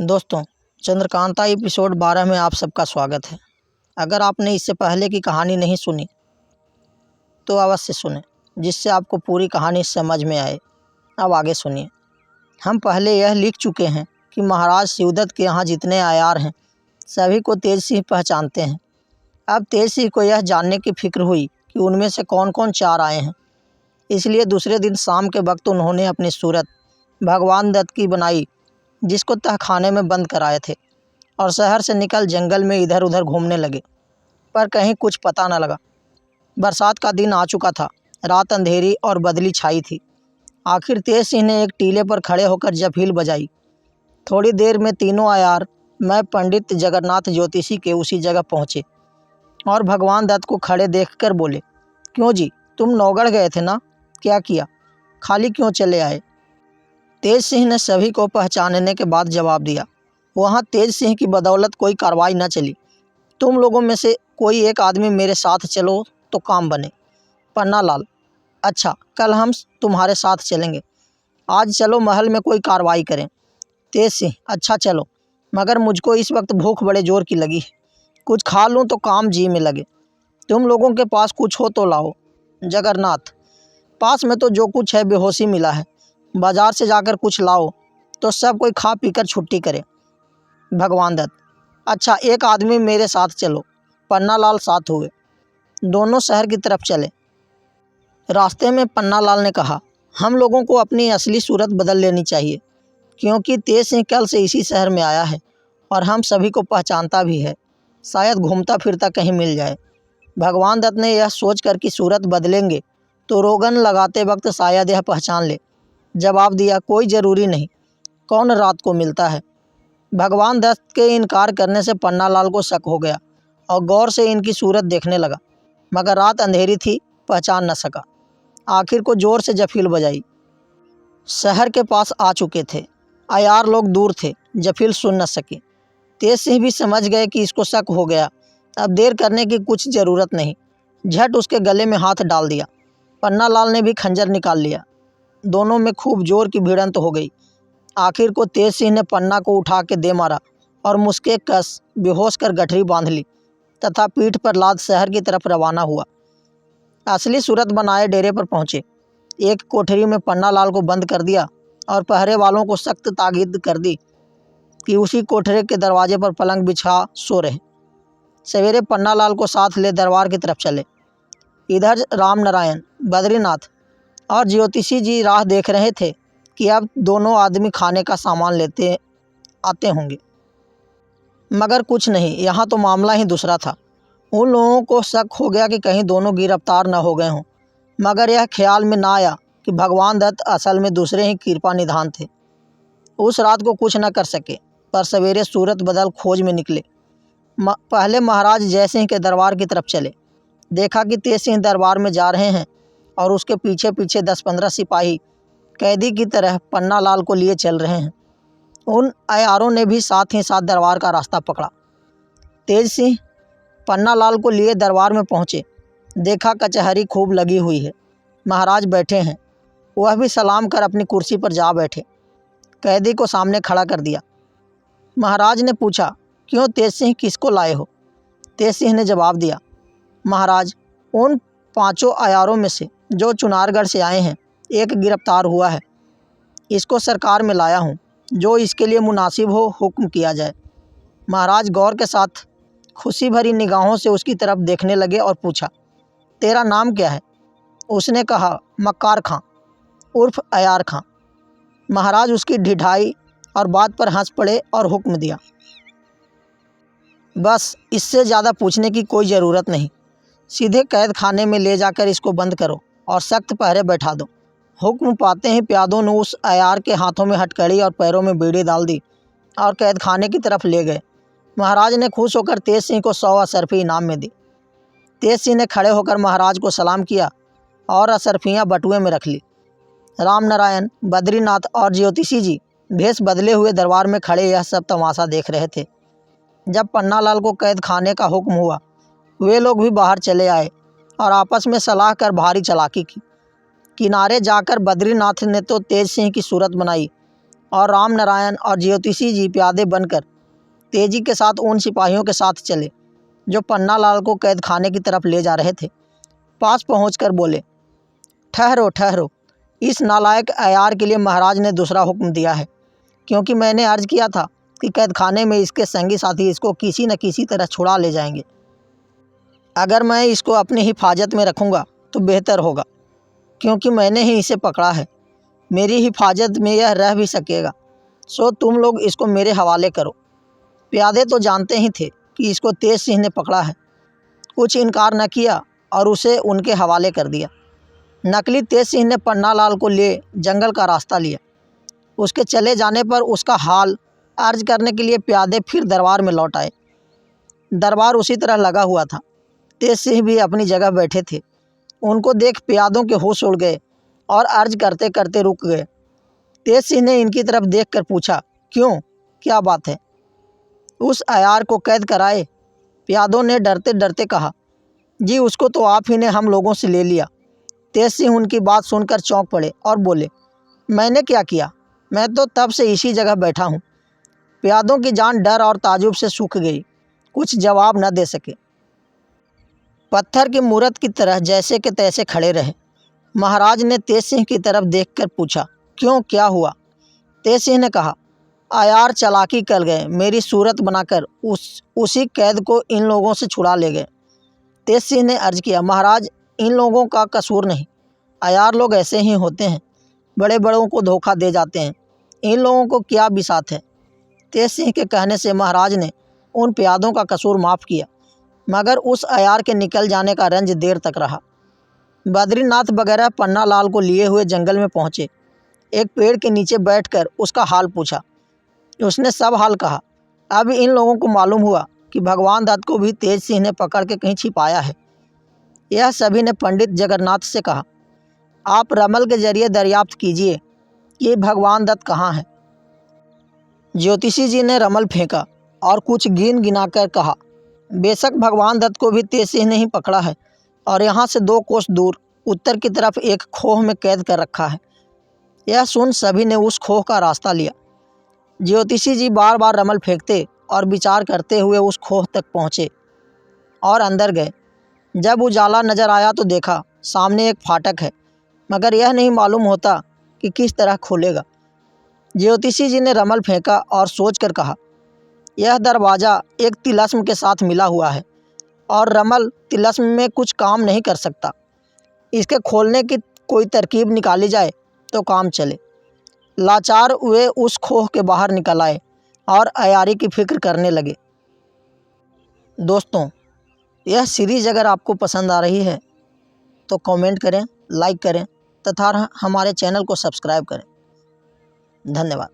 दोस्तों, चंद्रकांता एपिसोड 12 में आप सबका स्वागत है। अगर आपने इससे पहले की कहानी नहीं सुनी तो अवश्य सुनें, जिससे आपको पूरी कहानी समझ में आए। अब आगे सुनिए। हम पहले यह लिख चुके हैं कि महाराज शिवदत्त के यहाँ जितने आयार हैं सभी को तेज सिंह पहचानते हैं। अब तेज सिंह को यह जानने की फिक्र हुई कि उनमें से कौन कौन 4 आए हैं। इसलिए दूसरे दिन शाम के वक्त उन्होंने अपनी सूरत भगवान दत्त की बनाई, जिसको तहखाने में बंद कराए थे, और शहर से निकल जंगल में इधर उधर घूमने लगे, पर कहीं कुछ पता न लगा। बरसात का दिन आ चुका था। रात अंधेरी और बदली छाई थी। आखिर तेज सिंह ने एक टीले पर खड़े होकर जफील बजाई। थोड़ी देर में तीनों आयार मैं पंडित जगन्नाथ ज्योतिषी के उसी जगह पहुँचे और भगवान दत्त को खड़े देखकर बोले, क्यों जी, तुम नौगढ़ गए थे ना? क्या किया? खाली क्यों चले आए? तेज सिंह ने सभी को पहचानने के बाद जवाब दिया, वहाँ तेज सिंह की बदौलत कोई कार्रवाई न चली। तुम लोगों में से कोई एक आदमी मेरे साथ चलो तो काम बने। पन्नालाल, अच्छा, कल हम तुम्हारे साथ चलेंगे। आज चलो महल में कोई कार्रवाई करें। तेज सिंह, अच्छा चलो, मगर मुझको इस वक्त भूख बड़े जोर की लगी है। कुछ खा लूँ तो काम जी में लगे। तुम लोगों के पास कुछ हो तो लाओ। जगन्नाथ, पास में तो जो कुछ है बेहोशी मिला है। बाजार से जाकर कुछ लाओ तो सब कोई खा पीकर छुट्टी करे। भगवान दत्त, अच्छा, एक आदमी मेरे साथ चलो। पन्नालाल साथ हुए। दोनों शहर की तरफ चले। रास्ते में पन्नालाल ने कहा, हम लोगों को अपनी असली सूरत बदल लेनी चाहिए, क्योंकि तेज सिंह कल से इसी शहर में आया है और हम सभी को पहचानता भी है। शायद घूमता फिरता कहीं मिल जाए। भगवान दत्त ने यह सोचकर कि सूरत बदलेंगे तो रोगन लगाते वक्त शायद यह पहचान ले, जवाब दिया, कोई ज़रूरी नहीं, कौन रात को मिलता है। भगवान दत्त के इनकार करने से पन्नालाल को शक हो गया और गौर से इनकी सूरत देखने लगा, मगर रात अंधेरी थी, पहचान न सका। आखिर को ज़ोर से जफील बजाई। शहर के पास आ चुके थे। आयार लोग दूर थे, जफील सुन न सके। तेज सिंह भी समझ गए कि इसको शक हो गया। अब देर करने की कुछ ज़रूरत नहीं। झट उसके गले में हाथ डाल दिया। पन्नालाल ने भी खंजर निकाल लिया। दोनों में खूब जोर की भिड़ंत हो गई। आखिर को तेज सिंह ने पन्ना को उठा के दे मारा और मुसके कस बेहोश कर गठरी बांध ली तथा पीठ पर लाद शहर की तरफ रवाना हुआ। असली सूरत बनाए डेरे पर पहुँचे। एक कोठरी में पन्नालाल को बंद कर दिया और पहरे वालों को सख्त ताकीद कर दी कि उसी कोठरे के दरवाजे पर पलंग बिछा सो रहे। सवेरे पन्नालाल को साथ ले दरबार की तरफ चले। इधर राम नारायण, बद्रीनाथ और ज्योतिषी जी राह देख रहे थे कि अब दोनों आदमी खाने का सामान लेते आते होंगे, मगर कुछ नहीं। यहाँ तो मामला ही दूसरा था। उन लोगों को शक हो गया कि कहीं दोनों गिरफ्तार न हो गए हों, मगर यह ख्याल में ना आया कि भगवान दत्त असल में दूसरे ही कृपा निधान थे। उस रात को कुछ न कर सके, पर सवेरे सूरत बदल खोज में निकले। पहले महाराज जयसिंह के दरबार की तरफ चले। देखा कि तेज सिंह दरबार में जा रहे हैं और उसके पीछे पीछे 10-15 सिपाही कैदी की तरह पन्नालाल को लिए चल रहे हैं। उन अयारों ने भी साथ ही साथ दरबार का रास्ता पकड़ा। तेज सिंह पन्नालाल को लिए दरबार में पहुँचे। देखा कचहरी खूब लगी हुई है। महाराज बैठे हैं। वह भी सलाम कर अपनी कुर्सी पर जा बैठे। कैदी को सामने खड़ा कर दिया। महाराज ने पूछा, क्यों तेज सिंह, किसको लाए हो? तेज सिंह ने जवाब दिया, महाराज, उन 5 अयारों में से जो चुनारगढ़ से आए हैं, एक गिरफ्तार हुआ है। इसको सरकार में लाया हूँ। जो इसके लिए मुनासिब हो हुक्म किया जाए। महाराज गौर के साथ खुशी भरी निगाहों से उसकी तरफ देखने लगे और पूछा, तेरा नाम क्या है? उसने कहा, मक्कार खां उर्फ अयार खां। महाराज उसकी ढिठाई और बात पर हंस पड़े और हुक्म दिया, बस इससे ज़्यादा पूछने की कोई ज़रूरत नहीं। सीधे कैद खाने में ले जाकर इसको बंद करो और सख्त पहरे बैठा दो। हुक्म पाते ही प्यादों ने उस अयार के हाथों में हथकड़ी और पैरों में बीड़ी डाल दी और कैद खाने की तरफ ले गए। महाराज ने खुश होकर तेज सिंह को 100 असरफी इनाम में दी। तेज सिंह ने खड़े होकर महाराज को सलाम किया और असरफियाँ बटुए में रख ली। राम नारायण, बद्रीनाथ और ज्योतिषी जी भेष बदले हुए दरबार में खड़े यह सब तमाशा देख रहे थे। जब पन्नालाल को कैद खाने का हुक्म हुआ, वे लोग भी बाहर चले आए और आपस में सलाह कर भारी चालाकी की। किनारे जाकर बद्रीनाथ ने तो तेज सिंह की सूरत बनाई और राम नारायण और ज्योतिषी जी प्यादे बनकर तेजी के साथ उन सिपाहियों के साथ चले जो पन्नालाल को कैद खाने की तरफ ले जा रहे थे। पास पहुंचकर बोले, ठहरो ठहरो, इस नालायक अयार के लिए महाराज ने दूसरा हुक्म दिया है, क्योंकि मैंने अर्ज किया था कि कैद खाने में इसके संगी साथी इसको किसी न किसी तरह छुड़ा ले जाएंगे। अगर मैं इसको अपनी हिफाजत में रखूँगा तो बेहतर होगा, क्योंकि मैंने ही इसे पकड़ा है। मेरी हिफाजत में यह रह भी सकेगा, सो तुम लोग इसको मेरे हवाले करो। प्यादे तो जानते ही थे कि इसको तेज सिंह ने पकड़ा है, कुछ इनकार न किया और उसे उनके हवाले कर दिया। नकली तेज सिंह ने पन्नालाल को ले जंगल का रास्ता लिया। उसके चले जाने पर उसका हाल अर्ज करने के लिए प्यादे फिर दरबार में लौट आए। दरबार उसी तरह लगा हुआ था। तेज सिंह भी अपनी जगह बैठे थे। उनको देख प्यादों के होश उड़ गए और अर्ज करते करते रुक गए। तेज सिंह ने इनकी तरफ देखकर पूछा, क्यों, क्या बात है? उस अयार को कैद कराए? प्यादों ने डरते डरते कहा, जी उसको तो आप ही ने हम लोगों से ले लिया। तेज सिंह उनकी बात सुनकर चौंक पड़े और बोले, मैंने क्या किया? मैं तो तब से इसी जगह बैठा हूँ। प्यादों की जान डर और ताजुब से सूख गई, कुछ जवाब न दे सके। पत्थर की मूरत की तरह जैसे के तैसे खड़े रहे। महाराज ने तेज सिंह की तरफ देखकर पूछा, क्यों, क्या हुआ? तेज सिंह ने कहा, अयार चालाकी कर गए, मेरी सूरत बनाकर उसी कैद को इन लोगों से छुड़ा ले गए। तेज सिंह ने अर्ज किया, महाराज इन लोगों का कसूर नहीं, अयार लोग ऐसे ही होते हैं, बड़े बड़ों को धोखा दे जाते हैं, इन लोगों को क्या बिसात है। तेज सिंह के कहने से महाराज ने उन प्यादों का कसूर माफ़ किया, मगर उस अयार के निकल जाने का रंज देर तक रहा। बद्रीनाथ वगैरह पन्नालाल को लिए हुए जंगल में पहुँचे। एक पेड़ के नीचे बैठकर उसका हाल पूछा। उसने सब हाल कहा। अब इन लोगों को मालूम हुआ कि भगवान दत्त को भी तेज सिंह ने पकड़ के कहीं छिपाया है। यह सभी ने पंडित जगन्नाथ से कहा, आप रमल के जरिए दरियाफ्त कीजिए कि भगवान दत्त कहाँ है। ज्योतिषी जी ने रमल फेंका और कुछ गिन गिनाकर कहा, बेशक भगवान दत्त को भी तेज सिंह ने ही पकड़ा है और यहाँ से 2 कोस दूर उत्तर की तरफ एक खोह में कैद कर रखा है। यह सुन सभी ने उस खोह का रास्ता लिया। ज्योतिषी जी बार बार रमल फेंकते और विचार करते हुए उस खोह तक पहुँचे और अंदर गए। जब उजाला नजर आया तो देखा सामने एक फाटक है, मगर यह नहीं मालूम होता कि किस तरह खोलेगा। ज्योतिषी जी ने रमल फेंका और सोचकर कहा, यह दरवाज़ा एक तिलस्म के साथ मिला हुआ है और रमल तिलस्म में कुछ काम नहीं कर सकता। इसके खोलने की कोई तरकीब निकाली जाए तो काम चले। लाचार वे उस खोह के बाहर निकल आए और अयारी की फिक्र करने लगे। दोस्तों, यह सीरीज़ अगर आपको पसंद आ रही है तो कमेंट करें, लाइक करें तथा हमारे चैनल को सब्सक्राइब करें। धन्यवाद।